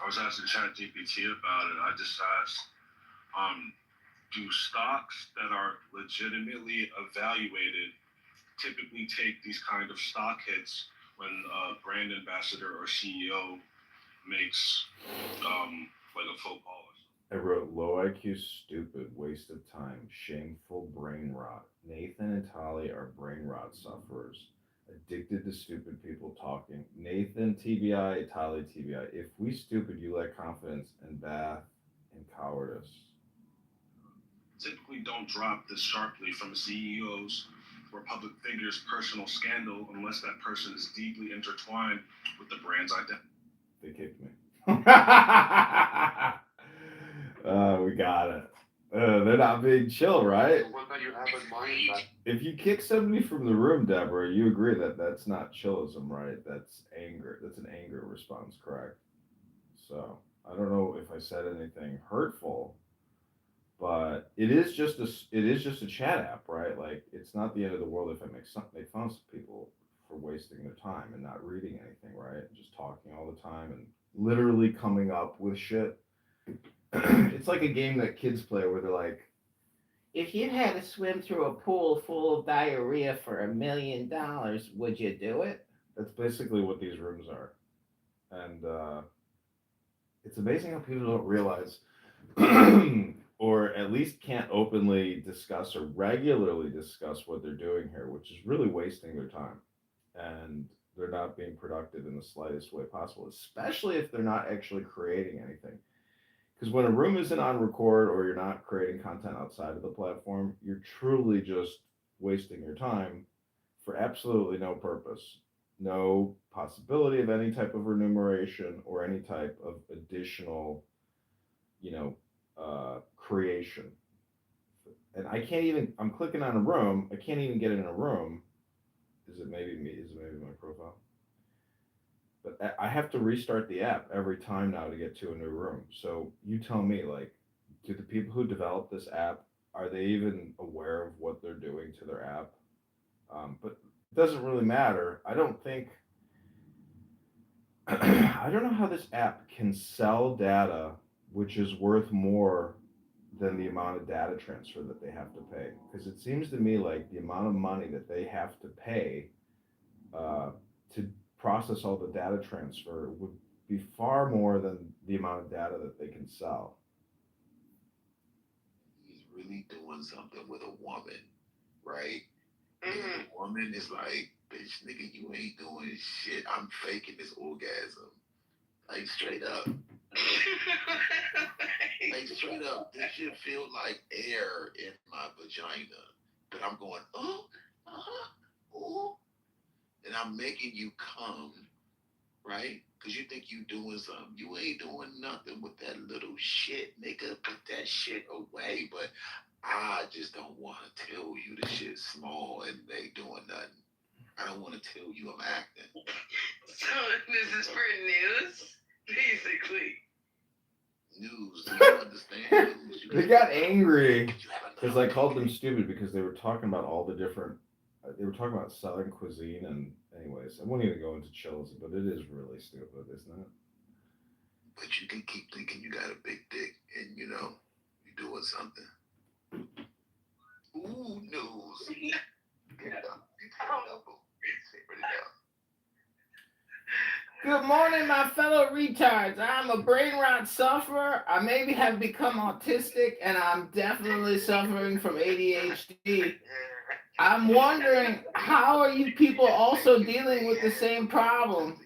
I was asking ChatGPT about it. I just asked, do stocks that are legitimately evaluated typically take these kind of stock hits when a brand ambassador or CEO makes like a faux pas? I wrote low IQ, stupid, waste of time, shameful brain rot. Nathan and Tali are brain rot sufferers, addicted to stupid people talking. Nathan TBI, Tali TBI. If we stupid, you lack confidence and bath and cowardice. Typically don't drop this sharply from a CEO's or public figure's personal scandal unless that person is deeply intertwined with the brand's identity. They kicked me. We got it. They're not being chill, right? What that you have in mind that If you kick somebody from the room, Deborah, you agree that that's not chillism, right? That's anger. That's an anger response, correct? So I don't know if I said anything hurtful, but it is just a chat app, right? Like it's not the end of the world if I make fun of people for wasting their time and not reading anything, right? Just talking all the time and literally coming up with shit. It's like a game that kids play where they're like, if you had to swim through a pool full of diarrhea for $1 million, would you do it? That's basically what these rooms are. And it's amazing how people don't realize, or at least can't openly discuss or regularly discuss what they're doing here, which is really wasting their time. And they're not being productive in the slightest way possible, especially if they're not actually creating anything. Because when a room isn't on record or you're not creating content outside of the platform, you're truly just wasting your time for absolutely no purpose. No possibility of any type of remuneration or any type of additional, you know, creation. And I can't even, I'm clicking on a room, I can't even get in a room. Is it maybe me? Is it maybe my profile? But I have to restart the app every time now to get to a new room. So you tell me, like, do the people who develop this app, are they even aware of what they're doing to their app? But it doesn't really matter. I don't think, I don't know how this app can sell data which is worth more than the amount of data transfer that they have to pay. Because it seems to me like the amount of money that they have to pay to process all the data transfer would be far more than the amount of data that they can sell. He's really doing something with a woman, right? And the woman is like, bitch, nigga, you ain't doing shit. I'm faking this orgasm. Like, straight up. Like, straight up. This shit feel like air in my vagina. But I'm going, oh, oh. And I'm making you come, right? Because you think you doing something. You ain't doing nothing with that little shit, nigga. Put that shit away. But I just don't want to tell you the shit's small and they doing nothing. I don't want to tell you I'm acting. So this is for news, basically. News, do you understand news? They got angry because I called them stupid because they were talking about all the different. They were talking about Southern cuisine, and anyways, I won't even go into chills, but it is really stupid, isn't it? But you can keep thinking you got a big dick, and you know you're doing something. Ooh, news. Get it up. Get it up. Put it down. Good morning, my fellow retards. I'm a brain rot sufferer. I maybe have become autistic, and I'm definitely suffering from ADHD. I'm wondering, how are you people also dealing with the same problem?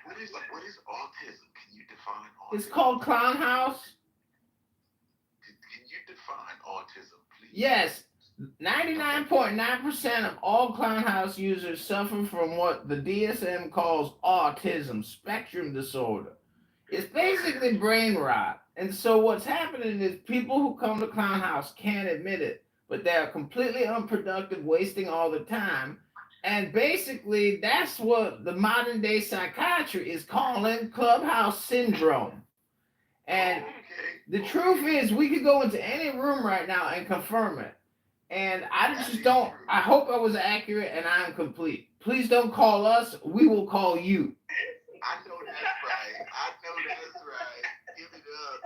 What is autism? Can you define autism? It's called Clown House. Can you define autism, please? Yes. 99.9% of all Clown House users suffer from what the DSM calls autism spectrum disorder. It's basically brain rot. And so what's happening is people who come to Clown House can't admit it, but they're completely unproductive, wasting all the time. And basically, that's what the modern day psychiatry is calling Clubhouse syndrome. And the truth is, we could go into any room right now and confirm it. And I just don't, I hope I was accurate and I'm complete. Please don't call us, we will call you. I know that's right. Give it up.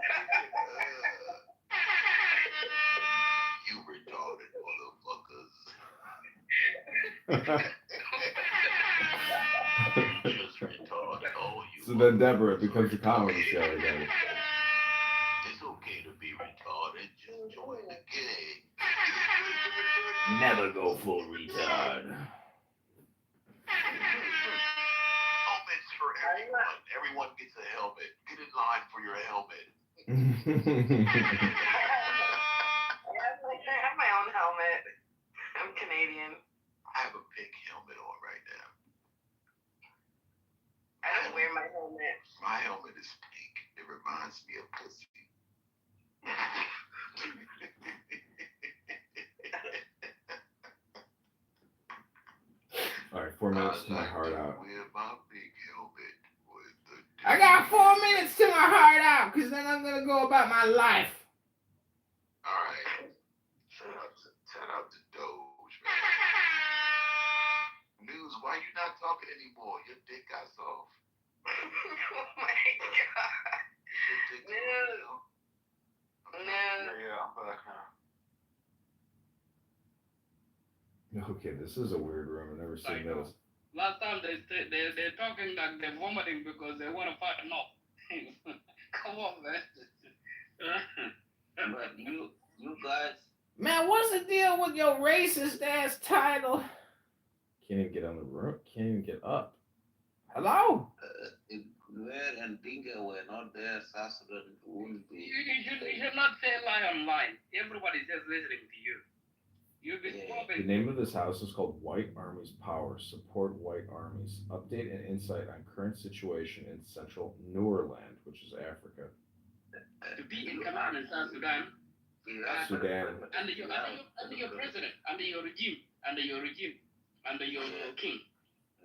You retarded motherfuckers. Just retarded, all you. So then Deborah becomes a comedy show again. It's okay to be retarded, just join the gang. Never go full retard. Helmets for everyone. Everyone gets a helmet. Get in line for your helmet. I have my own helmet. I'm Canadian. I have a pink helmet on right now. I don't wear my helmet. My helmet is pink. It reminds me of pussy. All right, 4 minutes to my heart out. Wear my big helmet with the I got 4 minutes to my heart out, because then I'm going to go about my life. All right. Shout out to Doge, man. News, why you not talking anymore? Your dick got soft. Oh my god. Your dick No. Yeah, I'm back now. Okay, this is a weird room. I've never seen this. Last time they're talking like they're vomiting because they want to fight. No. Come on, man. But you guys. Man, what's the deal with your racist ass title? Can't even get on the room. Can't even get up. Hello? If Nuer and Dinka were not there, South Sudan wouldn't be. You should not say lie online. Everybody's just listening to you. You've been The name of this house is called White Armies Power. Support White Armies. Update and insight on current situation in central Noorland, which is Africa. To be in command in South Sudan. Sudan. Under your president, under your regime, under your king.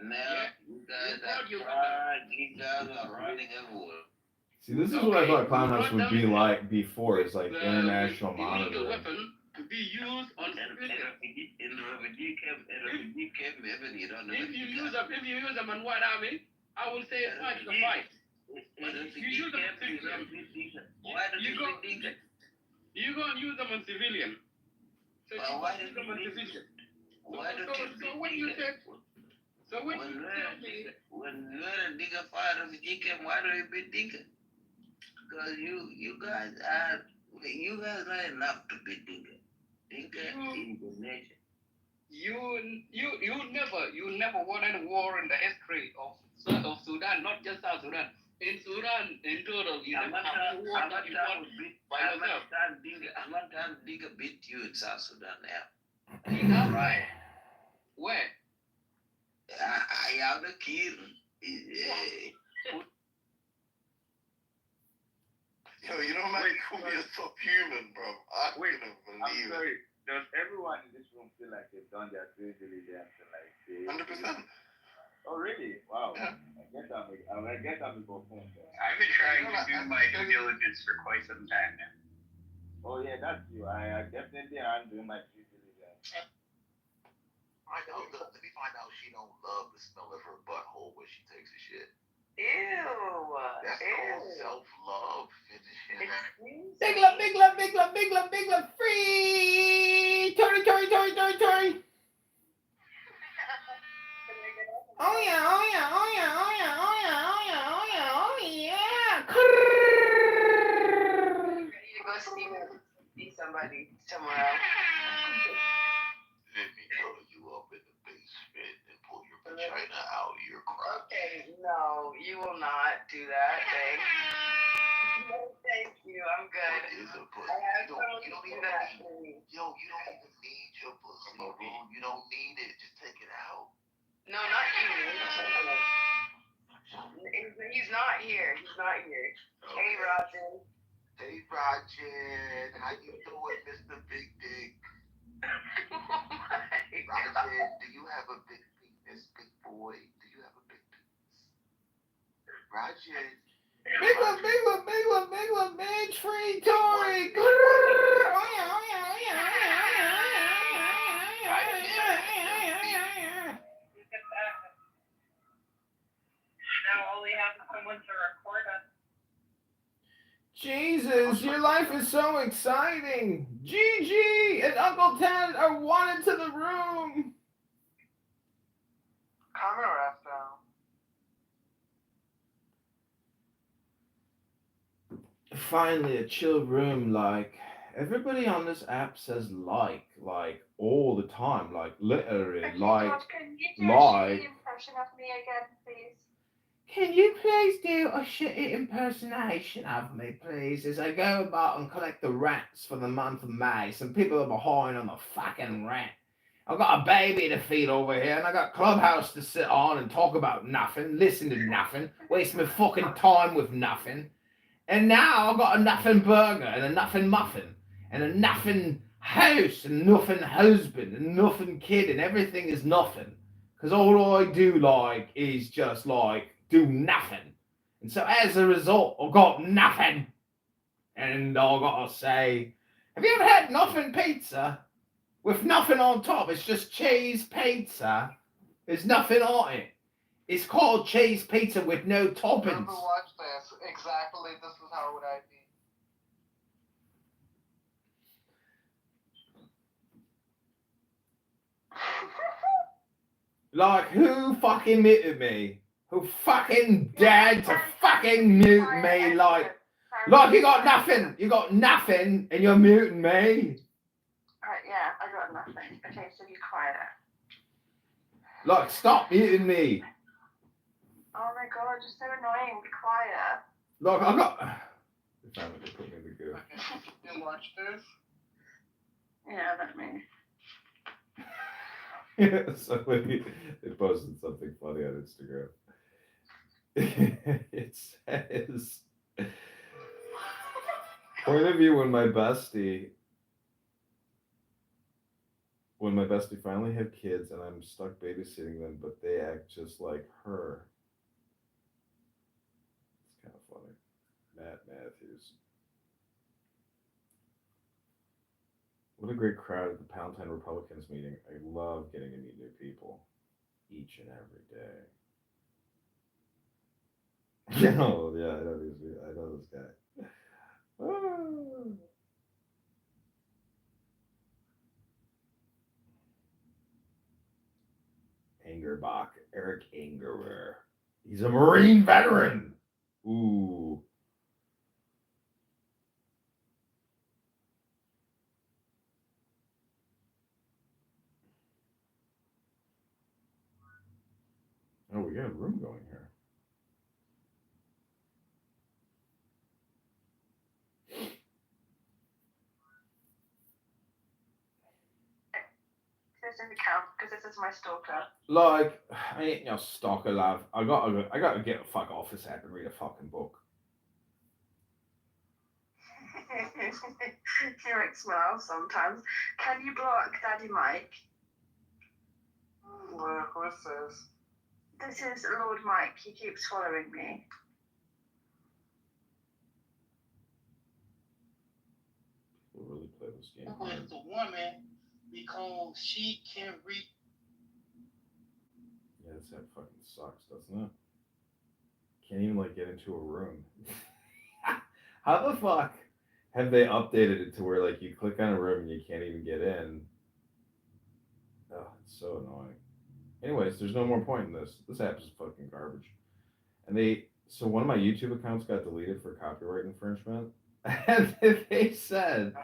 Now, you guys are running everywhere. See, this is what I thought Clown House would be like before. It's like international monitoring. Weapon to be used on civilians. In the refugee camp, even you don't know. If you use them on White Army, I will say fight the fight. But if you use them on civilian, you go and use them on civilian. So you why use them on civilian. Why don't you So when you say, when you're a digger fire refugee camp, why do you be digger? Because you guys are not enough to be digger. Digger in the nation. You never won any war in the history of Sudan, not just South Sudan. In Sudan, in total, you never had a war that you won by yourself. I'm not done digger beat you in South Sudan now. Right. Where? I have the key. Yo, you know, man, Kobe is so human, bro. I couldn't believe I'm sorry. Does everyone in this room feel like they've done their due diligence? Like they... 100%. Oh, really? Wow. Yeah. I guess I'm a performer. I've been trying to do my due diligence for quite some time now. Oh, yeah, that's you. I definitely am doing my due diligence. I know. Let me find out she don't love the smell of her butthole when she takes a shit. Ew. That's called self-love. Big love, big love, big love, big love, big love, free! Tory! Oh yeah, to see somebody tomorrow. Let me color you up in the basement and pull your vagina out of your crotch. Okay, no, you will not do that. Thanks. No, thank you. I'm good. What is a pussy? I have someone You don't do even that need, for me. yo, you don't even need your pussy, bro. You don't need it. Just take it out. No, not you. He's not here. He's not here. Okay. Hey, Roger. Hey, Roger. How you doing, Mr. Big Dick? Roger, do you have a big penis, big boy? Do you have a big penis? Roger. Big one, man, tree, Tory. Now all we have is someone to record us. Jesus, your life is so exciting. Gigi and Uncle Ted are wanted to the room. Camera down. Finally, a chill room. Like, everybody on this app says like all the time, like literally, Okay, like, God, can you do a like. shitty impression of me again, please? Can you please do a shitty impersonation of me, please, as I go about and collect the rents for the month of May? Some people are behind on the fucking rent. I've got a baby to feed over here, and I got Clubhouse to sit on and talk about nothing, listen to nothing, waste my fucking time with nothing. And now I've got a nothing burger and a nothing muffin and a nothing house and nothing husband and nothing kid, and everything is nothing. Because all I do is just do nothing. And so as a result, I've got nothing. And I gotta say, have you ever had nothing pizza? With nothing on top, it's just cheese pizza. There's nothing on it. It's called cheese pizza with no toppings. Remember, watch this. Exactly, this is how would I be. Like, who fucking muted me? Who fucking dared to fucking mute me? Like you got nothing. You got nothing, and you're muting me. Alright, yeah, I got nothing. Okay, so be quiet. Like, stop muting me. Oh my god, you're so annoying. Be quiet. Look, I got. The family put me in the goo. Okay, you watch this. Yeah, let me. So they posted something funny on Instagram. It says, point of view when my bestie finally had kids and I'm stuck babysitting them, but they act just like her. It's kind of funny. Matt Matthews. What a great crowd at the Palatine Republicans meeting. I love getting to meet new people each and every day. Oh, yeah, I know this guy. Ah. Angerbach, Eric Angerer. He's a Marine veteran. Ooh. Oh, we got a room going here. This doesn't count because this is my stalker. Like, I ain't no stalker, love. I gotta get the fuck off this app and read a fucking book. You make smile sometimes. Can you block Daddy Mike? Who is this? This is Lord Mike. He keeps following me. We'll really play this game. Who is the woman because she can read? Yeah, this app fucking sucks, doesn't it? Can't even get into a room. How the fuck have they updated it to where you click on a room and you can't even get in? Oh, it's so annoying. Anyways, there's no more point in this. This app is fucking garbage. And so one of my YouTube accounts got deleted for copyright infringement. And they said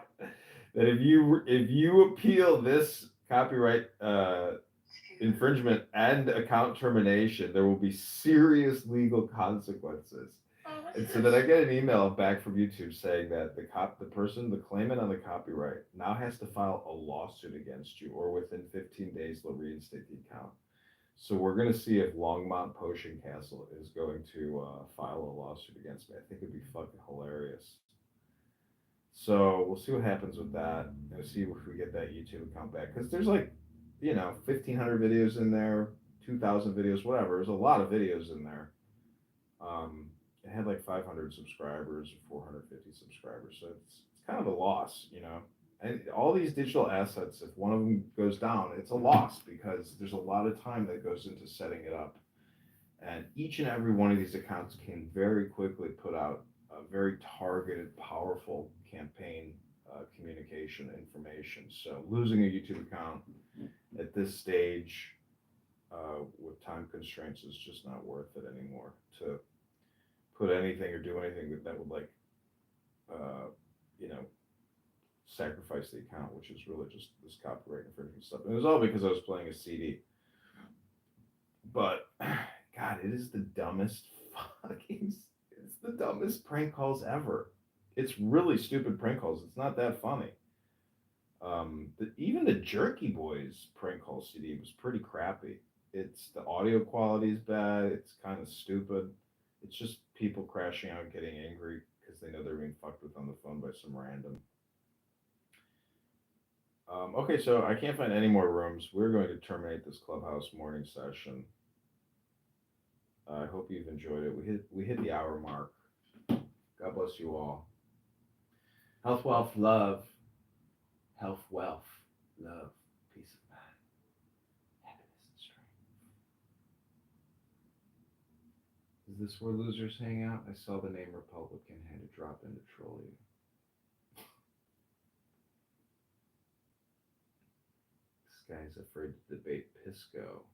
that if you appeal this copyright infringement and account termination, there will be serious legal consequences. And so then I get an email back from YouTube saying that the claimant on the copyright now has to file a lawsuit against you, or within 15 days they'll reinstate the account. So we're going to see if Longmont Potion Castle is going to file a lawsuit against me. I think it'd be fucking hilarious. So we'll see what happens with that. And see if we get that YouTube account back, because there's like, 1,500 videos in there, 2,000 videos, whatever. There's a lot of videos in there. It had like 500 subscribers or 450 subscribers, so it's kind of a loss, And all these digital assets, if one of them goes down, it's a loss because there's a lot of time that goes into setting it up. And each and every one of these accounts can very quickly put out a very targeted, powerful campaign communication information. So losing a YouTube account at this stage with time constraints is just not worth it anymore to put anything or do anything that would sacrifice the account, which is really just this copyright infringement stuff. And it was all because I was playing a CD. But God, it is the dumbest it's the dumbest prank calls ever. It's really stupid prank calls. It's not that funny. Even the Jerky Boys prank call CD was pretty crappy. The audio quality is bad. It's kind of stupid. It's just people crashing out, getting angry because they know they're being fucked with on the phone by some random. Okay, so I can't find any more rooms. We're going to terminate this Clubhouse morning session. I hope you've enjoyed it. We hit the hour mark. God bless you all. Health, wealth, love. Health, wealth, love, peace of mind, happiness, and strength. Is this where losers hang out? I saw the name Republican had to drop in to troll you. This guy's afraid to debate Pisco.